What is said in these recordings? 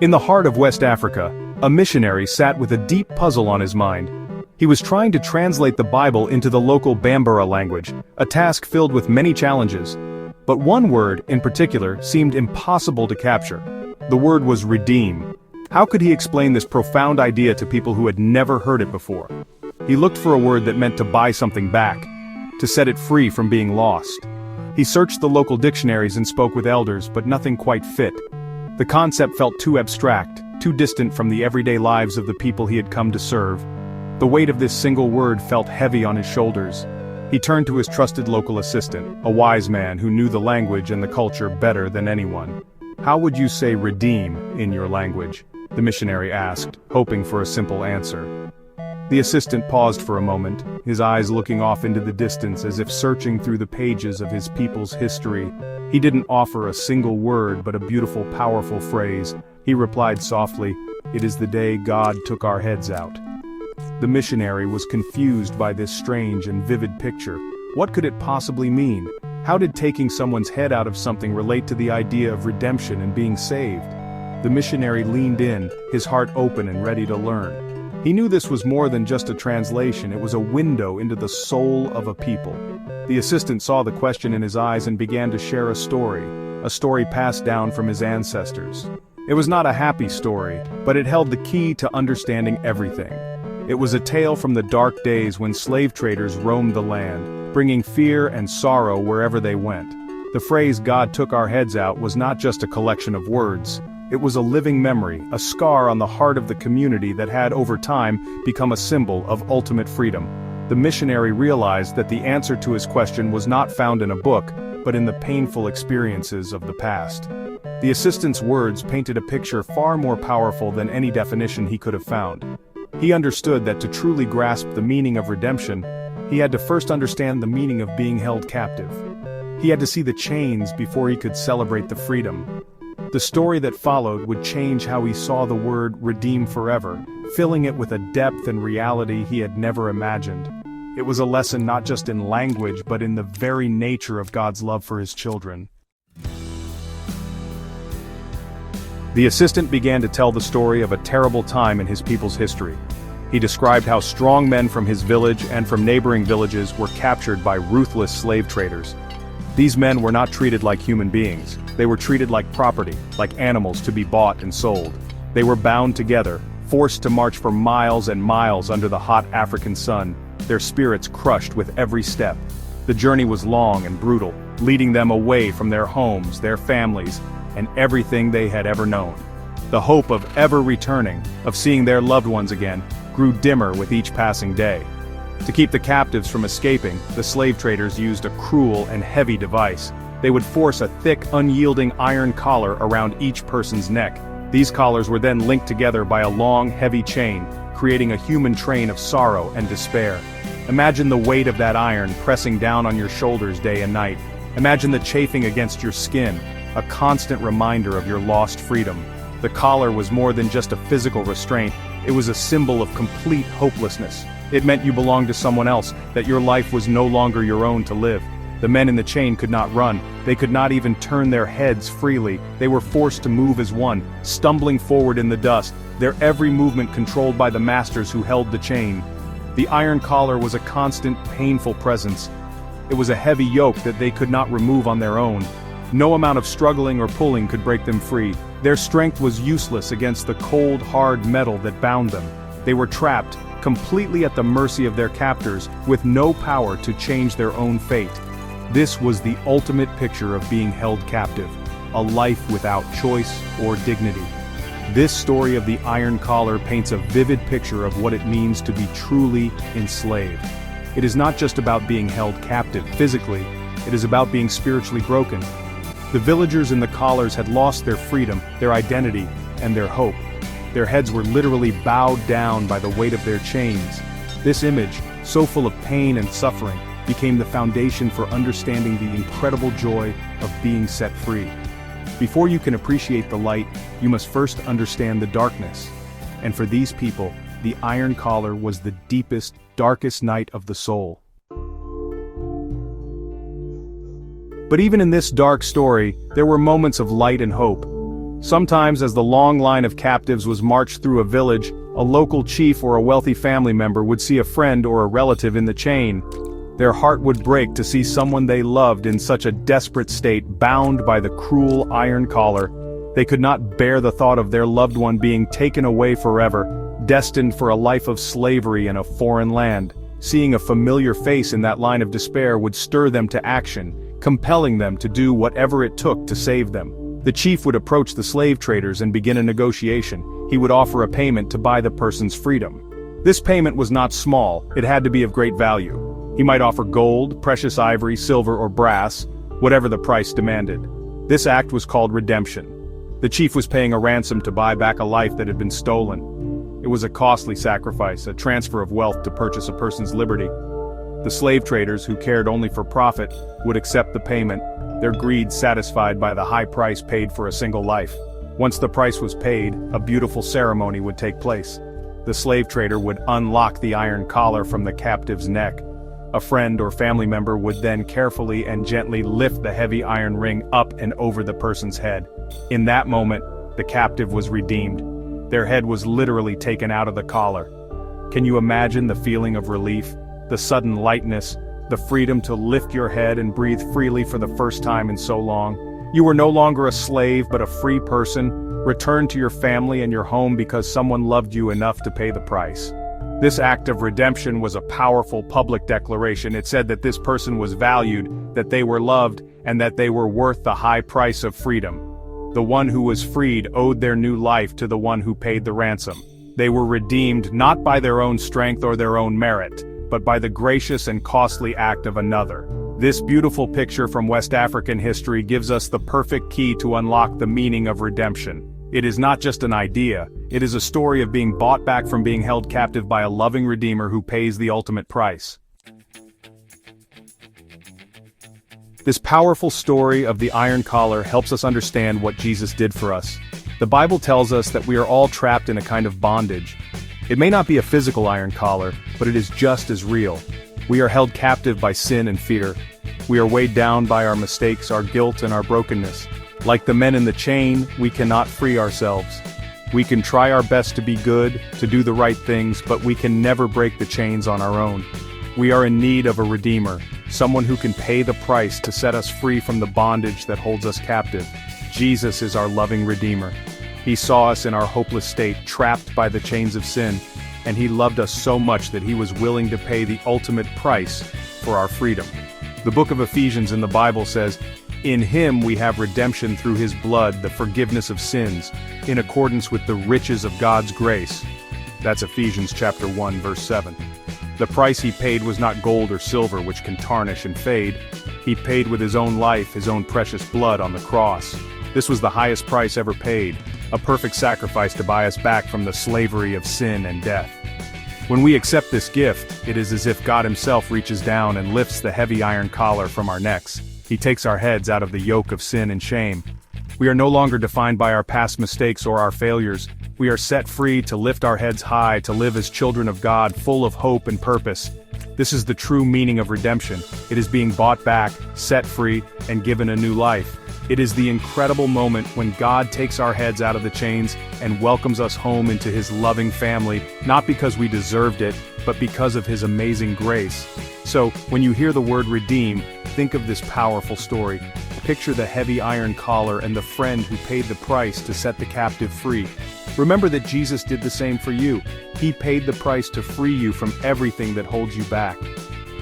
In the heart of West Africa, a missionary sat with a deep puzzle on his mind. He was trying to translate the Bible into the local Bambara language, a task filled with many challenges. But one word, in particular, seemed impossible to capture. The word was redeem. How could he explain this profound idea to people who had never heard it before? He looked for a word that meant to buy something back, to set it free from being lost. He searched the local dictionaries and spoke with elders, but nothing quite fit. The concept felt too abstract, too distant from the everyday lives of the people he had come to serve. The weight of this single word felt heavy on his shoulders. He turned to his trusted local assistant, a wise man who knew the language and the culture better than anyone. "How would you say redeem in your language?" the missionary asked, hoping for a simple answer. The assistant paused for a moment, his eyes looking off into the distance as if searching through the pages of his people's history. He didn't offer a single word but a beautiful, powerful phrase. He replied softly, "It is the day God took our heads out." The missionary was confused by this strange and vivid picture. What could it possibly mean? How did taking someone's head out of something relate to the idea of redemption and being saved? The missionary leaned in, his heart open and ready to learn. He knew this was more than just a translation, it was a window into the soul of a people. The assistant saw the question in his eyes and began to share a story passed down from his ancestors. It was not a happy story, but it held the key to understanding everything. It was a tale from the dark days when slave traders roamed the land, bringing fear and sorrow wherever they went. The phrase "God took our heads out" was not just a collection of words. It was a living memory, a scar on the heart of the community that had over time become a symbol of ultimate freedom. The missionary realized that the answer to his question was not found in a book, but in the painful experiences of the past. The assistant's words painted a picture far more powerful than any definition he could have found. He understood that to truly grasp the meaning of redemption, he had to first understand the meaning of being held captive. He had to see the chains before he could celebrate the freedom. The story that followed would change how he saw the word redeem forever, filling it with a depth and reality he had never imagined. It was a lesson not just in language but in the very nature of God's love for his children. The assistant began to tell the story of a terrible time in his people's history. He described how strong men from his village and from neighboring villages were captured by ruthless slave traders. These men were not treated like human beings. They were treated like property, like animals to be bought and sold. They were bound together, forced to march for miles and miles under the hot African sun, their spirits crushed with every step. The journey was long and brutal, leading them away from their homes, their families, and everything they had ever known. The hope of ever returning, of seeing their loved ones again, grew dimmer with each passing day. To keep the captives from escaping, the slave traders used a cruel and heavy device. They would force a thick, unyielding iron collar around each person's neck. These collars were then linked together by a long, heavy chain, creating a human train of sorrow and despair. Imagine the weight of that iron pressing down on your shoulders day and night. Imagine the chafing against your skin, a constant reminder of your lost freedom. The collar was more than just a physical restraint, it was a symbol of complete hopelessness. It meant you belonged to someone else, that your life was no longer your own to live. The men in the chain could not run, they could not even turn their heads freely, they were forced to move as one, stumbling forward in the dust, their every movement controlled by the masters who held the chain. The iron collar was a constant, painful presence. It was a heavy yoke that they could not remove on their own. No amount of struggling or pulling could break them free. Their strength was useless against the cold, hard metal that bound them. They were trapped, completely at the mercy of their captors, with no power to change their own fate. This was the ultimate picture of being held captive, a life without choice or dignity. This story of the iron collar paints a vivid picture of what it means to be truly enslaved. It is not just about being held captive physically, it is about being spiritually broken. The villagers in the collars had lost their freedom, their identity, and their hope. Their heads were literally bowed down by the weight of their chains. This image, so full of pain and suffering, became the foundation for understanding the incredible joy of being set free. Before you can appreciate the light, you must first understand the darkness. And for these people, the iron collar was the deepest, darkest night of the soul. But even in this dark story, there were moments of light and hope. Sometimes as the long line of captives was marched through a village, a local chief or a wealthy family member would see a friend or a relative in the chain. Their heart would break to see someone they loved in such a desperate state, bound by the cruel iron collar. They could not bear the thought of their loved one being taken away forever, destined for a life of slavery in a foreign land. Seeing a familiar face in that line of despair would stir them to action, compelling them to do whatever it took to save them. The chief would approach the slave traders and begin a negotiation. He would offer a payment to buy the person's freedom. This payment was not small, it had to be of great value. He might offer gold, precious ivory, silver, or brass, whatever the price demanded. This act was called redemption. The chief was paying a ransom to buy back a life that had been stolen. It was a costly sacrifice, a transfer of wealth to purchase a person's liberty. The slave traders, who cared only for profit, would accept the payment, their greed satisfied by the high price paid for a single life. Once the price was paid, a beautiful ceremony would take place. The slave trader would unlock the iron collar from the captive's neck. A friend or family member would then carefully and gently lift the heavy iron ring up and over the person's head. In that moment, the captive was redeemed. Their head was literally taken out of the collar. Can you imagine the feeling of relief, the sudden lightness, the freedom to lift your head and breathe freely for the first time in so long? You were no longer a slave but a free person, returned to your family and your home because someone loved you enough to pay the price. This act of redemption was a powerful public declaration. It said that this person was valued, that they were loved, and that they were worth the high price of freedom. The one who was freed owed their new life to the one who paid the ransom. They were redeemed not by their own strength or their own merit, but by the gracious and costly act of another. This beautiful picture from West African history gives us the perfect key to unlock the meaning of redemption. It is not just an idea, it is a story of being bought back from being held captive by a loving Redeemer who pays the ultimate price. This powerful story of the iron collar helps us understand what Jesus did for us. The Bible tells us that we are all trapped in a kind of bondage. It may not be a physical iron collar, but it is just as real. We are held captive by sin and fear. We are weighed down by our mistakes, our guilt, and our brokenness. Like the men in the chain, we cannot free ourselves. We can try our best to be good, to do the right things, but we can never break the chains on our own. We are in need of a Redeemer, someone who can pay the price to set us free from the bondage that holds us captive. Jesus is our loving Redeemer. He saw us in our hopeless state, trapped by the chains of sin, and He loved us so much that He was willing to pay the ultimate price for our freedom. The book of Ephesians in the Bible says, "In Him we have redemption through His blood, the forgiveness of sins, in accordance with the riches of God's grace." That's Ephesians chapter 1, verse 7. The price He paid was not gold or silver, which can tarnish and fade. He paid with His own life, His own precious blood on the cross. This was the highest price ever paid, a perfect sacrifice to buy us back from the slavery of sin and death. When we accept this gift, it is as if God Himself reaches down and lifts the heavy iron collar from our necks. He takes our heads out of the yoke of sin and shame. We are no longer defined by our past mistakes or our failures. We are set free to lift our heads high, to live as children of God, full of hope and purpose. This is the true meaning of redemption. It is being bought back, set free, and given a new life. It is the incredible moment when God takes our heads out of the chains and welcomes us home into His loving family, not because we deserved it, but because of His amazing grace. So, when you hear the word redeem, think of this powerful story. Picture the heavy iron collar and the friend who paid the price to set the captive free. Remember that Jesus did the same for you. He paid the price to free you from everything that holds you back.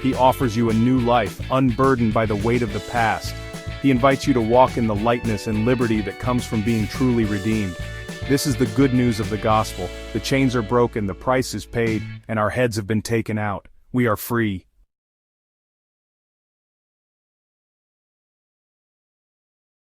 He offers you a new life, unburdened by the weight of the past. He invites you to walk in the lightness and liberty that comes from being truly redeemed. This is the good news of the gospel. The chains are broken, the price is paid, and our heads have been taken out. We are free.